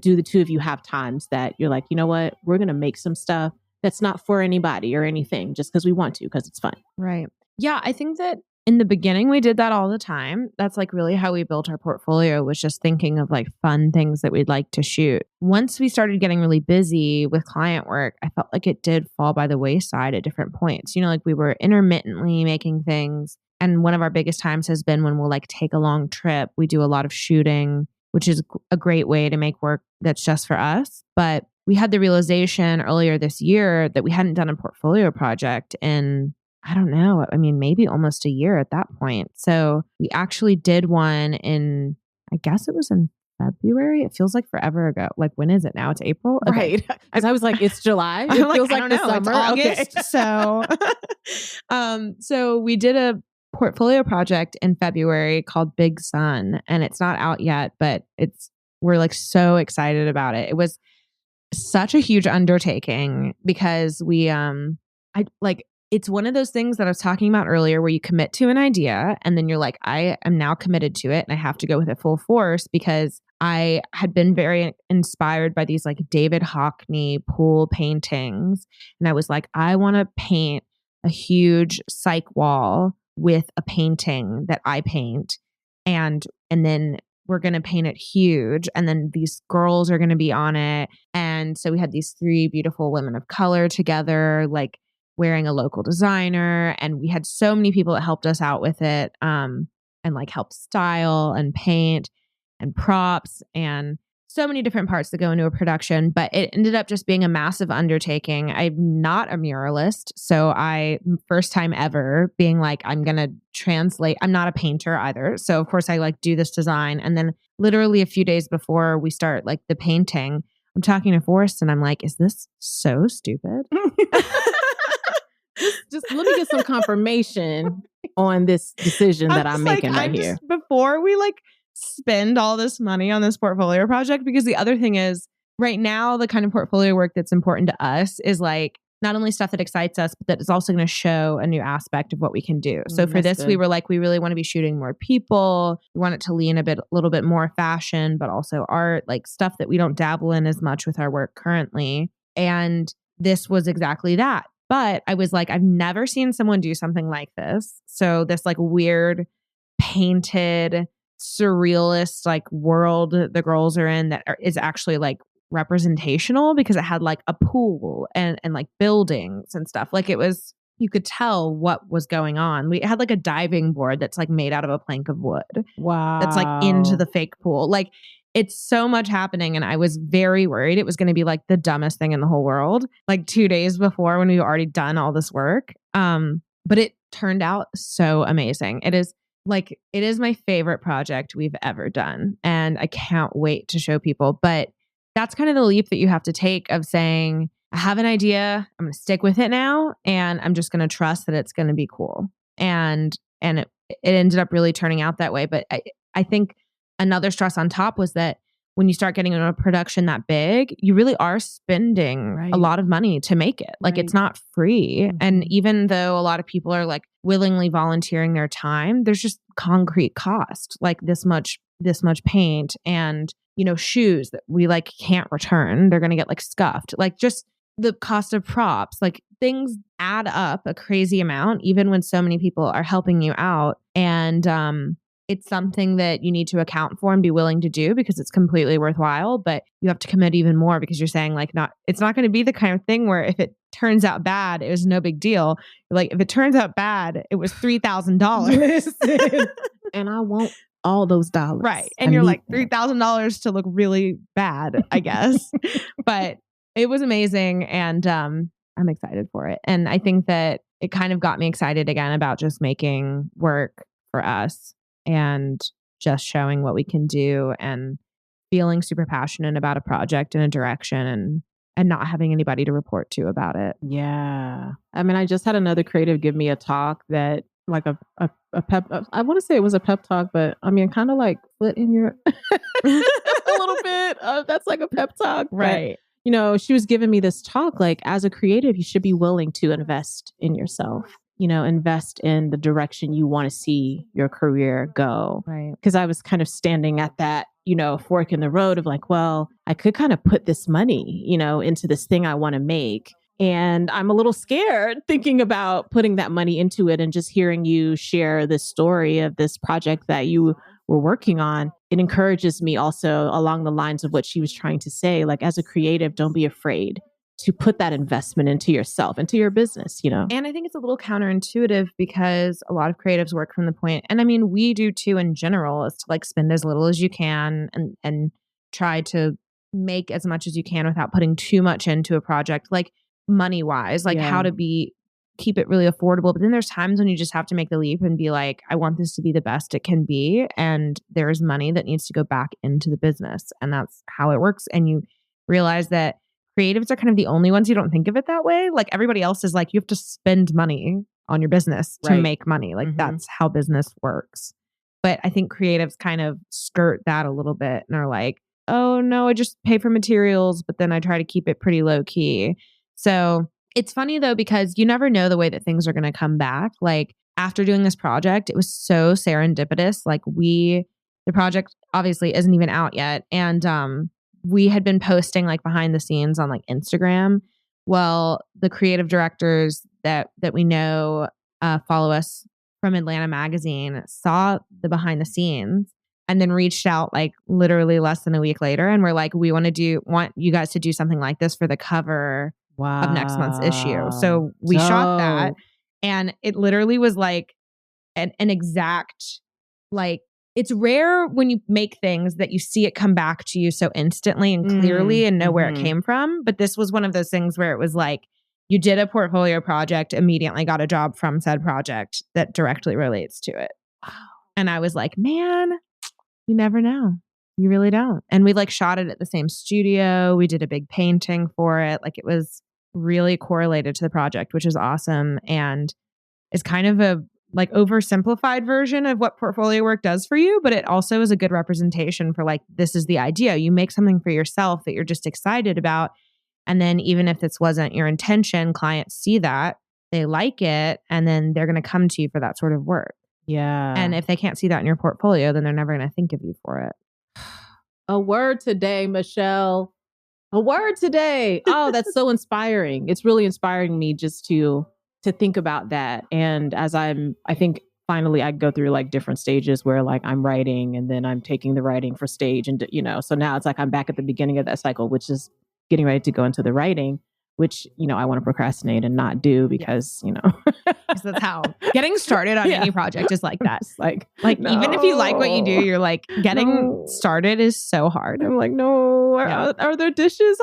do the two of you have times that you're like, you know what, we're going to make some stuff that's not for anybody or anything just because we want to, because it's fun. Right. Yeah. I think that in the beginning, we did that all the time. That's like really how we built our portfolio, was just thinking of like fun things that we'd like to shoot. Once we started getting really busy with client work, I felt like it did fall by the wayside at different points. Like we were intermittently making things. And one of our biggest times has been when we'll like take a long trip. We do a lot of shooting, which is a great way to make work that's just for us. But we had the realization earlier this year that we hadn't done a portfolio project in, I don't know, maybe almost a year at that point. So we actually did one in, I guess it was in February. It feels like forever ago. Like, when is it now? It's April? Okay. Right. Because I was like, it's July. It feels like the summer. It's August. Okay. So we did a portfolio project in February called Big Sun, and it's not out yet, but we're like so excited about it. It was such a huge undertaking because it's one of those things that I was talking about earlier where you commit to an idea and then you're like, I am now committed to it and I have to go with it full force, because I had been very inspired by these like David Hockney pool paintings. And I was like, I want to paint a huge cyc wall with a painting that I paint. And then we're going to paint it huge. And then these girls are going to be on it. And so we had these 3 beautiful women of color together, like wearing a local designer. And we had so many people that helped us out with it, and like helped style and paint and props and so many different parts that go into a production. But it ended up just being a massive undertaking. I'm not a muralist. So first time ever being like, I'm going to translate. I'm not a painter either. So of course I like do this design. And then literally a few days before we start like the painting, I'm talking to Forrest and I'm like, is this so stupid? just let me get some confirmation on this decision that I'm making right here. Before we like spend all this money on this portfolio project, because the other thing is right now, the kind of portfolio work that's important to us is like not only stuff that excites us, but that is also going to show a new aspect of what we can do. So for this, we were like, we really want to be shooting more people. We want it to lean a little bit more fashion, but also art, like stuff that we don't dabble in as much with our work currently. And this was exactly that. But I was like, I've never seen someone do something like this. So this like weird painted surrealist like world the girls are in that is actually like representational, because it had like a pool and like buildings and stuff. Like it was, you could tell what was going on. We had like a diving board that's like made out of a plank of wood. Wow. That's like into the fake pool. Like it's so much happening. And I was very worried it was going to be like the dumbest thing in the whole world, like 2 days before when we've already done all this work. But it turned out so amazing. It is my favorite project we've ever done. And I can't wait to show people. But that's kind of the leap that you have to take of saying, I have an idea, I'm going to stick with it now. And I'm just going to trust that it's going to be cool. And it ended up really turning out that way. But I think another stress on top was that when you start getting into a production that big, you really are spending a lot of money to make it. Like it's not free. Mm-hmm. And even though a lot of people are like willingly volunteering their time, there's just concrete cost, like this much paint and, shoes that we like can't return. They're going to get like scuffed, like just the cost of props, like things add up a crazy amount, even when so many people are helping you out. And, it's something that you need to account for and be willing to do because it's completely worthwhile, but you have to commit even more because you're saying like it's not going to be the kind of thing where if it turns out bad, it was no big deal. Like if it turns out bad, it was $3,000. And I won't all those dollars. Right. And you're like $3,000 to look really bad, I guess. But it was amazing. And I'm excited for it. And I think that it kind of got me excited again about just making work for us and just showing what we can do and feeling super passionate about a project and a direction and not having anybody to report to about it. Yeah. I mean, I just had another creative give me a talk that like a pep, I want to say it was a pep talk, but I mean, kind of like foot in your, a little bit. That's like a pep talk. Right. But, she was giving me this talk, like as a creative, you should be willing to invest in yourself, invest in the direction you want to see your career go. Right. Because I was kind of standing at that, fork in the road of like, well, I could kind of put this money, into this thing I want to make. And I'm a little scared thinking about putting that money into it and just hearing you share this story of this project that you were working on. It encourages me also along the lines of what she was trying to say, like as a creative, don't be afraid to put that investment into yourself, into your business, And I think it's a little counterintuitive because a lot of creatives work from the point, and I mean, we do too in general, is to like spend as little as you can and try to make as much as you can without putting too much into a project, like money wise, like how to keep it really affordable. But then there's times when you just have to make the leap and be like, I want this to be the best it can be. And there's money that needs to go back into the business. And that's how it works. And you realize that creatives are kind of the only ones who don't think of it that way. Like everybody else is like, you have to spend money on your business to make money. Like that's how business works. But I think creatives kind of skirt that a little bit and are like, oh no, I just pay for materials, but then I try to keep it pretty low key. So it's funny though, because you never know the way that things are going to come back. Like after doing this project, it was so serendipitous. Like the project obviously isn't even out yet. And, we had been posting like behind the scenes on like Instagram. Well, the creative directors that we know follow us from Atlanta Magazine saw the behind the scenes and then reached out like literally less than a week later and we're like, we want you guys to do something like this for the cover of next month's issue. So we shot that and it literally was like an exact like, it's rare when you make things that you see it come back to you so instantly and clearly and know where it came from. But this was one of those things where it was like, you did a portfolio project, immediately got a job from said project that directly relates to it. Wow. And I was like, man, you never know. You really don't. And we like shot it at the same studio. We did a big painting for it. Like it was really correlated to the project, which is awesome. And it's kind of a like oversimplified version of what portfolio work does for you, but it also is a good representation for like, this is the idea. You make something for yourself that you're just excited about. And then even if this wasn't your intention, clients see that, they like it, and then they're going to come to you for that sort of work. Yeah. And if they can't see that in your portfolio, then they're never going to think of you for it. A word today, Michelle. A word today. Oh, that's so inspiring. It's really inspiring me just to think about that. And as I think finally I go through like different stages where like I'm writing and then I'm taking the writing for stage and, so now it's like I'm back at the beginning of that cycle, which is getting ready to go into the writing, which, I want to procrastinate and not do because, That's how getting started on any project is like that. like no. Even if you like what you do, you're like getting started is so hard. I'm like, no, are there dishes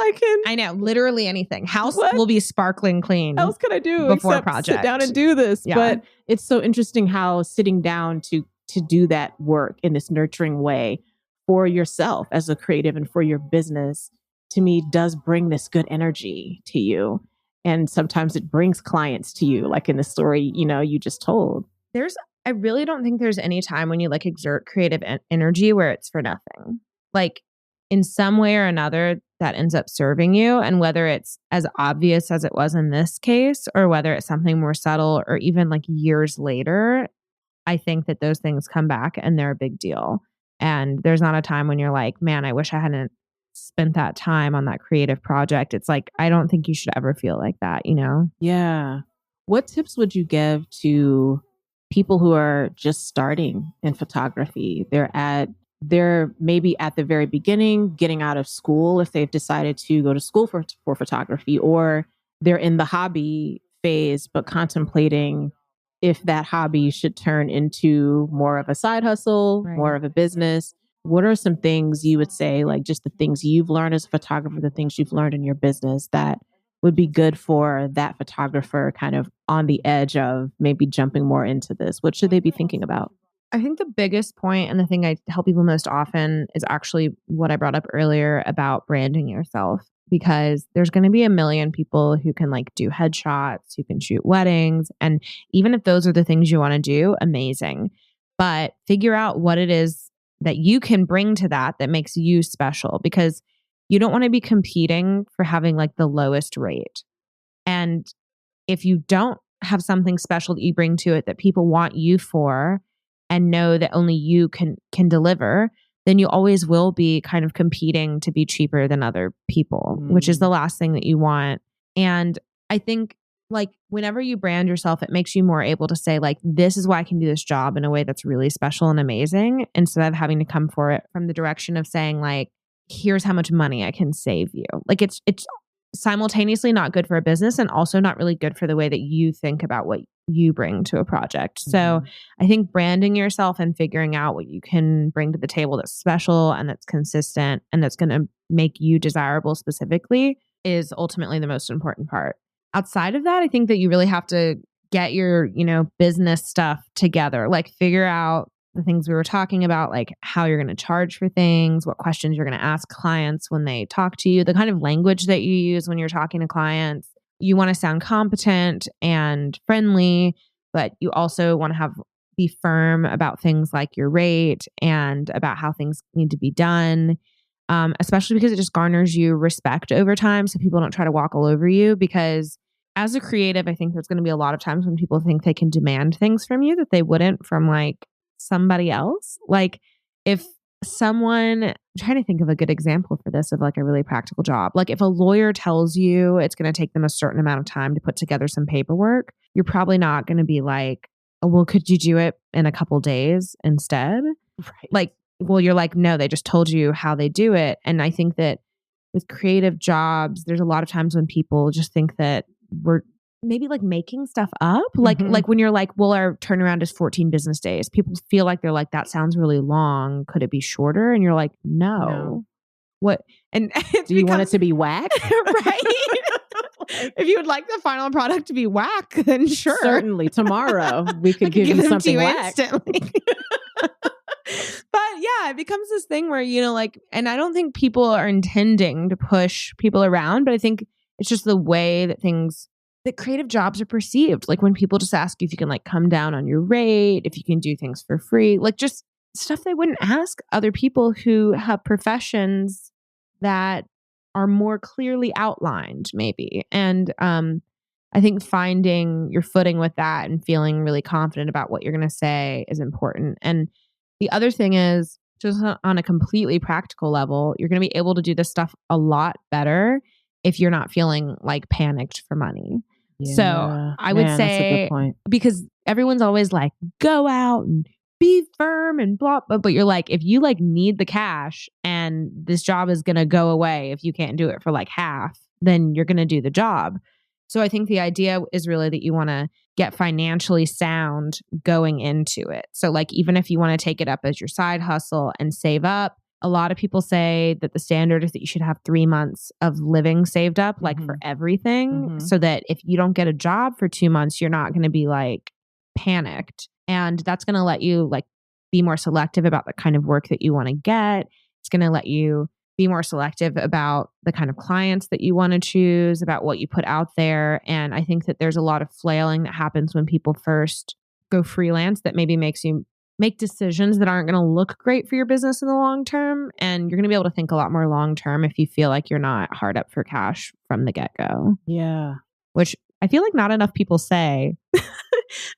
I know, literally anything. House will be sparkling clean. What else can I do before except project? Sit down and do this. Yeah. But it's so interesting how sitting down to do that work in this nurturing way for yourself as a creative and for your business, to me, does bring this good energy to you. And sometimes it brings clients to you, like in the story, you just told. I really don't think there's any time when you like exert creative energy where it's for nothing. Like in some way or another, that ends up serving you. And whether it's as obvious as it was in this case, or whether it's something more subtle or even like years later, I think that those things come back and they're a big deal. And there's not a time when you're like, man, I wish I hadn't spent that time on that creative project. It's like, I don't think you should ever feel like that, Yeah. What tips would you give to people who are just starting in photography? They're maybe at the very beginning, getting out of school if they've decided to go to school for photography, or they're in the hobby phase, but contemplating if that hobby should turn into more of a side hustle, more of a business. What are some things you would say, like just the things you've learned as a photographer, the things you've learned in your business that would be good for that photographer kind of on the edge of maybe jumping more into this? What should they be thinking about? I think the biggest point and the thing I tell people most often is actually what I brought up earlier about branding yourself, because there's going to be a million people who can like do headshots, who can shoot weddings. And even if those are the things you want to do, amazing. But figure out what it is that you can bring to that makes you special, because you don't want to be competing for having like the lowest rate. And if you don't have something special that you bring to it that people want you for, and know that only you can deliver, then you always will be kind of competing to be cheaper than other people, which is the last thing that you want. And I think like whenever you brand yourself, it makes you more able to say like, this is why I can do this job in a way that's really special and amazing, instead of having to come for it from the direction of saying like, here's how much money I can save you. Like it's simultaneously not good for a business and also not really good for the way that you think about what you bring to a project. So I think branding yourself and figuring out what you can bring to the table that's special and that's consistent and that's going to make you desirable specifically is ultimately the most important part. Outside of that, I think that you really have to get your, business stuff together, like figure out the things we were talking about, like how you're going to charge for things, what questions you're going to ask clients when they talk to you, the kind of language that you use when you're talking to clients. You want to sound competent and friendly, but you also want to be firm about things like your rate and about how things need to be done, especially because it just garners you respect over time. So people don't try to walk all over you, because as a creative, I think there's going to be a lot of times when people think they can demand things from you that they wouldn't from like somebody else. Like if I'm trying to think of a good example for this of like a really practical job. Like if a lawyer tells you it's going to take them a certain amount of time to put together some paperwork, you're probably not going to be like, oh, well, could you do it in a couple days instead? Right. Like, well, you're like, no, they just told you how they do it. And I think that with creative jobs, there's a lot of times when people just think that we're maybe like making stuff up. Like when you're like, well, our turnaround is 14 business days. People feel like they're like, that sounds really long. Could it be shorter? And you're like, no. What? And do you want it to be whack? Right. If you would like the final product to be whack, then sure. Certainly tomorrow we could give you something whack. Instantly. But yeah, it becomes this thing where, and I don't think people are intending to push people around, but I think it's just the way that creative jobs are perceived. Like when people just ask you if you can like come down on your rate, if you can do things for free, like just stuff they wouldn't ask other people who have professions that are more clearly outlined maybe. And I think finding your footing with that and feeling really confident about what you're going to say is important. And the other thing is just on a completely practical level, you're going to be able to do this stuff a lot better if you're not feeling like panicked for money. Yeah, so I would say, that's a good point. Because everyone's always like, go out and be firm and blah, blah. But you're like, if you like need the cash and this job is going to go away if you can't do it for like half, then you're going to do the job. So I think the idea is really that you want to get financially sound going into it. So like, even if you want to take it up as your side hustle and save up, a lot of people say that the standard is that you should have 3 months of living saved up, like for everything, so that if you don't get a job for 2 months, you're not going to be like panicked. And that's going to let you like be more selective about the kind of work that you want to get. It's going to let you be more selective about the kind of clients that you want to choose, about what you put out there. And I think that there's a lot of flailing that happens when people first go freelance that maybe makes you make decisions that aren't going to look great for your business in the long term. And you're going to be able to think a lot more long term if you feel like you're not hard up for cash from the get-go. Yeah. Which I feel like not enough people say.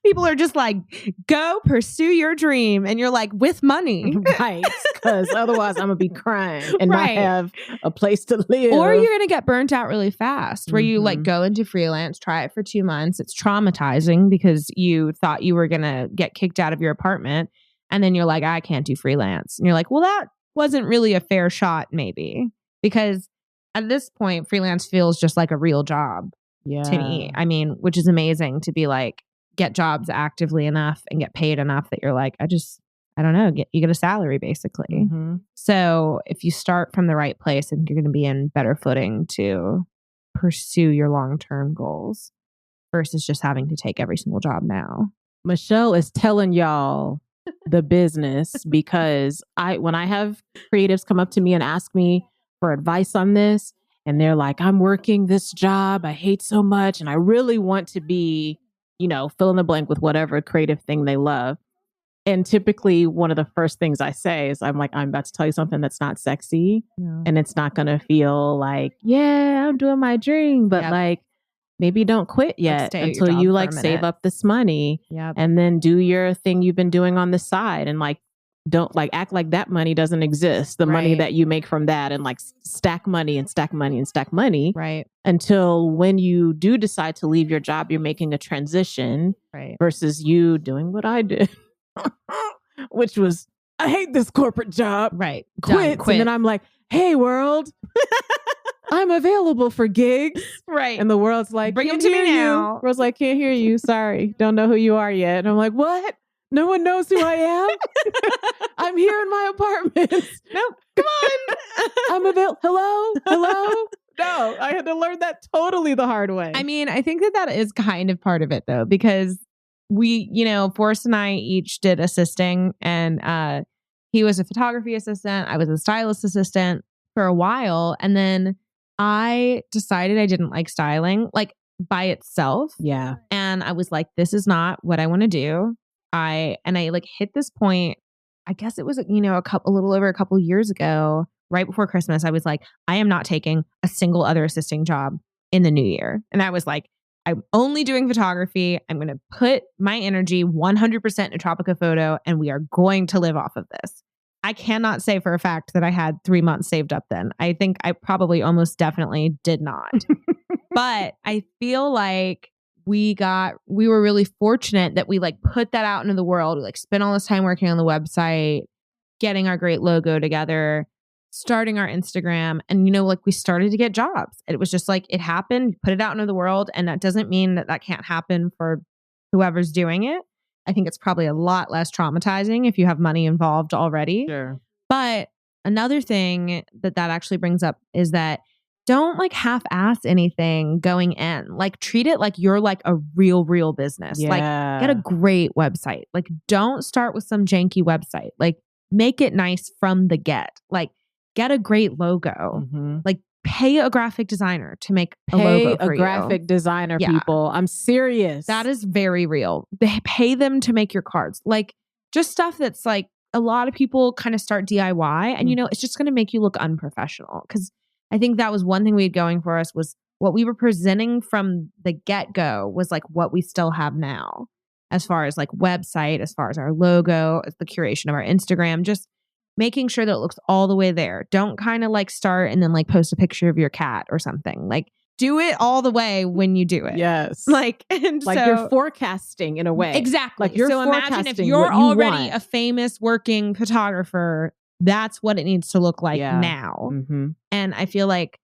People are just like, go pursue your dream. And you're like, with money. Right. Because otherwise I'm going to be crying and not have a place to live. Or you're going to get burnt out really fast where you like go into freelance, try it for 2 months. It's traumatizing because you thought you were going to get kicked out of your apartment. And then you're like, I can't do freelance. And you're like, well, that wasn't really a fair shot maybe. Because at this point, freelance feels just like a real job to me. I mean, which is amazing to be like, get jobs actively enough and get paid enough that you're like, I don't know, you get a salary basically. Mm-hmm. So if you start from the right place, I think you're going to be in better footing to pursue your long-term goals versus just having to take every single job now. Michelle is telling y'all the business because when I have creatives come up to me and ask me for advice on this, and they're like, I'm working this job I hate so much, and I really want to be, fill in the blank with whatever creative thing they love. And typically one of the first things I say is I'm about to tell you something that's not sexy, and it's not going to feel like, yeah, I'm doing my dream, but like, maybe don't quit yet until you save up this money and then do your thing you've been doing on the side, and don't act like that money doesn't exist. The money that you make from that, and stack money and stack money and stack money. Right. Until when you do decide to leave your job, you're making a transition versus you doing what I did, which was, I hate this corporate job. Right. Quit. And then I'm like, hey world, I'm available for gigs. Right. And the world's like, bring them to me now. World's like, can't hear you. Sorry. Don't know who you are yet. And I'm like, what? No one knows who I am? I'm here in my apartment. Nope. Come on. I'm available. Hello? No, I had to learn that totally the hard way. I mean, I think that is kind of part of it though, because we, Forrest and I each did assisting, and he was a photography assistant. I was a stylist assistant for a while. And then I decided I didn't like styling by itself. Yeah. And I was like, this is not what I want to do. I hit this point, I guess it was, a little over a couple years ago, right before Christmas. I was like, I am not taking a single other assisting job in the new year. And I was like, I'm only doing photography. I'm going to put my energy 100% into Tropico Photo, and we are going to live off of this. I cannot say for a fact that I had 3 months saved up then. I think I probably almost definitely did not. But I feel like we were really fortunate that we put that out into the world. We spent all this time working on the website, getting our great logo together, starting our Instagram, and we started to get jobs. It was just it happened, put it out into the world, and that doesn't mean that can't happen for whoever's doing it. I think it's probably a lot less traumatizing if you have money involved already. Sure. But another thing that actually brings up is that don't half-ass anything going in. Treat it like you're a real business. Yeah. Get a great website. Don't start with some janky website. Make it nice from the get. Get a great logo. Mm-hmm. Pay a graphic designer to make a logo for you. Graphic designer, people. I'm serious. That is very real. They pay them to make your cards. Just stuff that's a lot of people kind of start DIY, and it's just going to make you look unprofessional. Because I think that was one thing we had going for us, was what we were presenting from the get-go was what we still have now, as far as website, as far as our logo, as the curation of our Instagram, just making sure that it looks all the way there. Don't kind of start and then post a picture of your cat or something. Do it all the way when you do it. Yes. And so you're forecasting in a way. Exactly. You're so imagine if you're already a famous working photographer, that's what it needs to look like now. Mm-hmm. And I feel like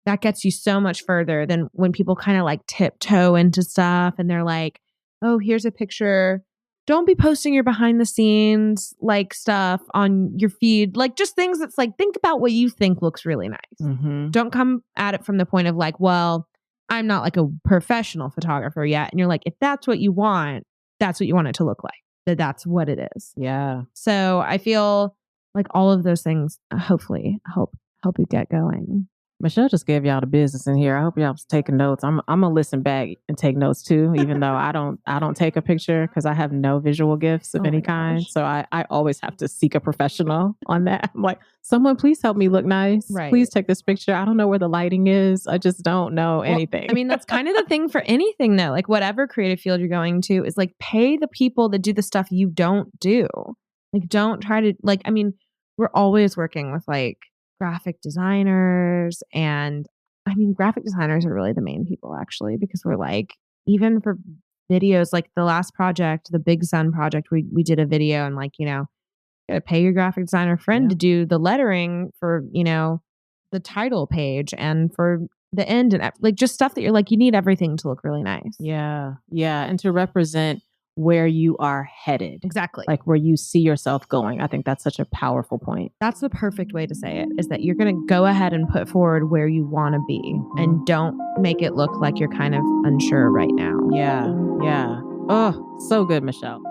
that gets you so much further than when people kind of tiptoe into stuff and they're like, oh, here's a picture. Don't be posting your behind the scenes stuff on your feed. Just things that's think about what you think looks really nice. Mm-hmm. Don't come at it from the point of well, I'm not a professional photographer yet. And you're if that's what you want, that's what you want it to look like. That's what it is. Yeah. So I feel all of those things hopefully help you get going. Michelle just gave y'all the business in here. I hope y'all was taking notes. I'm gonna listen back and take notes too, even though I don't take a picture because I have no visual gifts of any kind. So I always have to seek a professional on that. I'm like, someone please help me look nice. Right. Please take this picture. I don't know where the lighting is. I just don't know anything. I mean, that's kind of the thing for anything though. Whatever creative field you're going to is pay the people that do the stuff you don't do. Don't try to I mean, we're always working with graphic designers, and I mean, graphic designers are really the main people actually, because we're even for videos, the last project, the Big Sun project, we did a video and gotta pay your graphic designer friend to do the lettering for, the title page and for the end and like just stuff that you're like, you need everything to look really nice. Yeah. Yeah. And to represent where you are headed. Exactly. Like where you see yourself going. I think that's such a powerful point. That's the perfect way to say it, is that you're going to go ahead and put forward where you want to be and don't make it look like you're kind of unsure right now. Yeah. Yeah. Oh, so good, Michelle.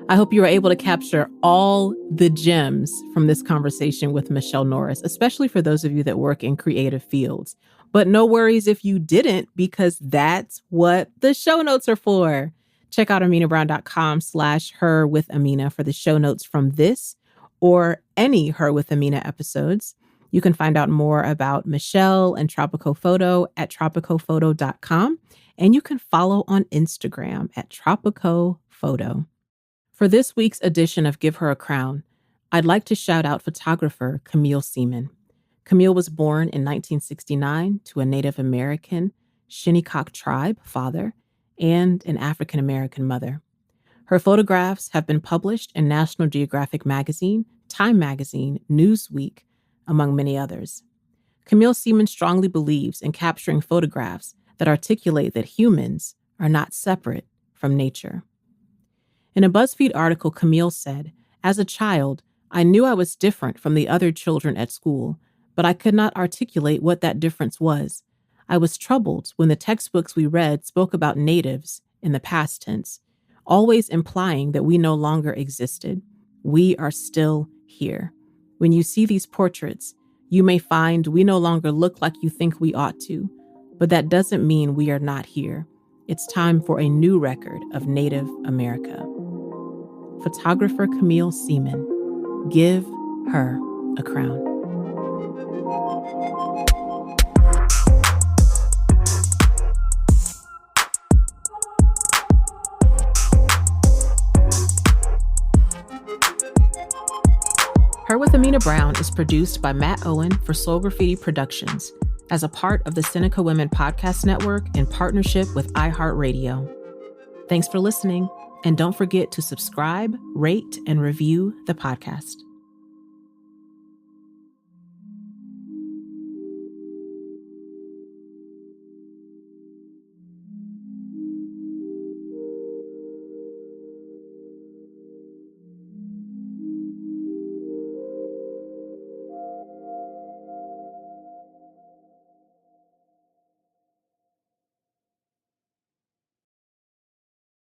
I hope you were able to capture all the gems from this conversation with Michelle Norris, especially for those of you that work in creative fields. But no worries if you didn't, because that's what the show notes are for. Check out amenabrown.com/her with Amena for the show notes from this or any Her with Amena episodes. You can find out more about Michelle and Tropico Photo at tropicophoto.com. And you can follow on Instagram at Tropico Photo. For this week's edition of Give Her a Crown, I'd like to shout out photographer Camille Seaman. Camille was born in 1969 to a Native American Shinnecock tribe father and an African American mother. Her photographs have been published in National Geographic Magazine, Time Magazine, Newsweek, among many others. Camille Seaman strongly believes in capturing photographs that articulate that humans are not separate from nature. In a BuzzFeed article, Camille said, "As a child, I knew I was different from the other children at school, but I could not articulate what that difference was. I was troubled when the textbooks we read spoke about natives in the past tense, always implying that we no longer existed. We are still here. When you see these portraits, you may find we no longer look like you think we ought to, but that doesn't mean we are not here. It's time for a new record of Native America." Photographer Camille Seaman. Give her a crown. Her with Amena Brown is produced by Matt Owen for Soul Graffiti Productions as a part of the Seneca Women Podcast Network in partnership with iHeartRadio. Thanks for listening, and don't forget to subscribe, rate, and review the podcast.